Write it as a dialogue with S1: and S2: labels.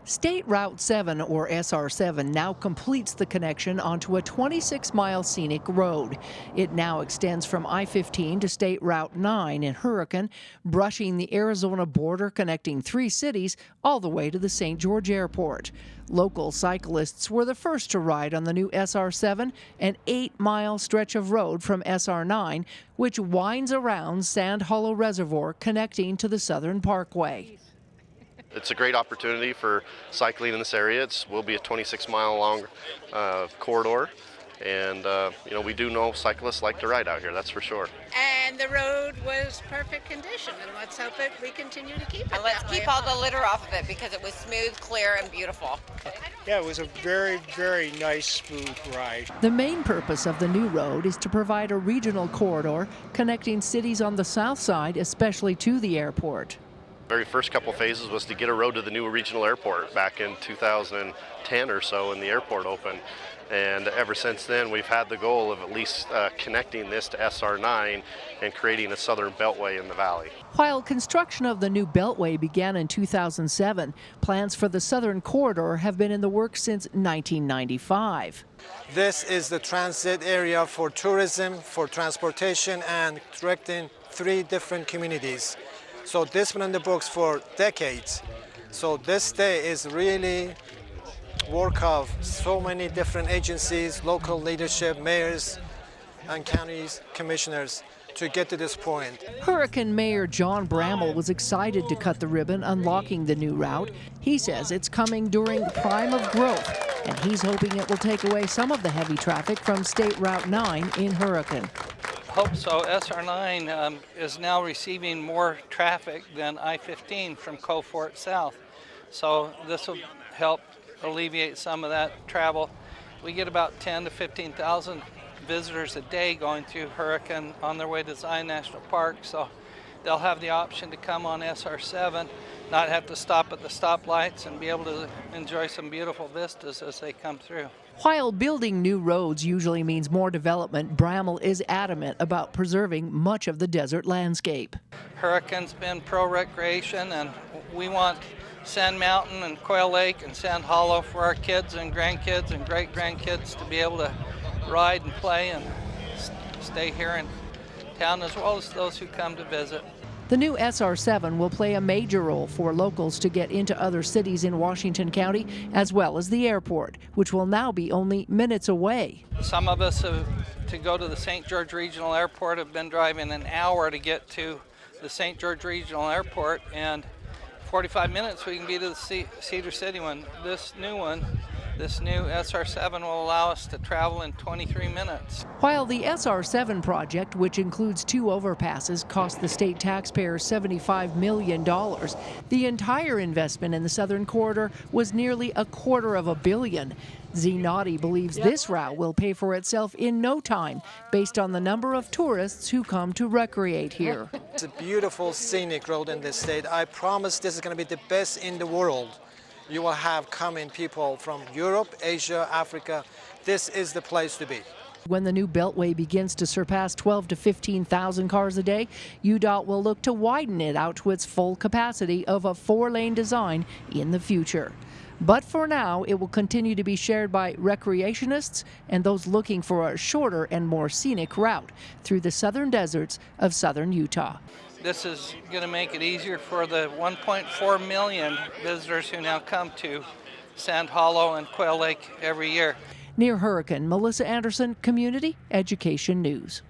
S1: State Route 7, or SR7, now completes the connection onto a 26-mile scenic road. It now extends from I-15 to State Route 9 in Hurricane, brushing the Arizona border, connecting 3 cities all the way to the St. George Airport. Local cyclists were the first to ride on the new SR7, an 8-mile stretch of road from SR9, which winds around Sand Hollow Reservoir, connecting to the Southern Parkway.
S2: It's a great opportunity for cycling in this area. It will be a 26-mile long corridor, and we do know cyclists like to ride out here, that's for sure.
S3: And the road was perfect condition, and let's hope that we continue to keep it
S4: and let's keep all the litter off of it because it was smooth, clear, and beautiful.
S5: Yeah, it was a very, very nice, smooth ride.
S1: The main purpose of the new road is to provide a regional corridor connecting cities on the south side, especially to the airport.
S2: Very first couple phases was to get a road to the new regional airport back in 2010 or so when the airport opened. And ever since then, we've had the goal of at least connecting this to SR9 and creating a southern beltway in the valley.
S1: While construction of the new beltway began in 2007, plans for the southern corridor have been in the works since 1995.
S6: This is the transit area for tourism, for transportation, and directing 3 different communities. So this been in the books for decades. So this day is really work of so many different agencies, local leadership, mayors, and counties, commissioners to get to this point.
S1: Hurricane Mayor John Bramall was excited to cut the ribbon unlocking the new route. He says it's coming during the prime of growth, and he's hoping it will take away some of the heavy traffic from State Route 9 in Hurricane.
S7: Hope so. SR9 is now receiving more traffic than I-15 from Cove Fort South. So this will help alleviate some of that travel. We get about 10 to 15,000 visitors a day going through Hurricane on their way to Zion National Park. So they'll have the option to come on SR7, not have to stop at the stoplights, and be able to enjoy some beautiful vistas as they come through.
S1: While building new roads usually means more development, Bramall is adamant about preserving much of the desert landscape.
S7: Hurricane's been pro-recreation, and we want Sand Mountain and Quail Lake and Sand Hollow for our kids and grandkids and great-grandkids to be able to ride and play and stay here in town, as well as those who come to visit.
S1: The new SR7 will play a major role for locals to get into other cities in Washington County, as well as the airport, which will now be only minutes away.
S7: Some of us to go to the St. George Regional Airport have been driving an hour to get to the St. George Regional Airport, and 45 minutes we can be to the Cedar City one. This new SR7 will allow us to travel in 23 minutes.
S1: While the SR7 project, which includes 2 overpasses, cost the state taxpayers $75 million, the entire investment in the southern corridor was nearly $250 million. Zinati believes this route will pay for itself in no time, based on the number of tourists who come to recreate here.
S6: It's a beautiful scenic road in this state. I promise this is going to be the best in the world. You will have coming people from Europe, Asia, Africa. This is the place to be.
S1: When the new Beltway begins to surpass 12 to 15,000 cars a day, UDOT will look to widen it out to its full capacity of a 4-lane design in the future. But for now, it will continue to be shared by recreationists and those looking for a shorter and more scenic route through the southern deserts of southern Utah.
S7: This is going to make it easier for the 1.4 million visitors who now come to Sand Hollow and Quail Lake every year.
S1: Near Hurricane, Melissa Anderson, Community Education News.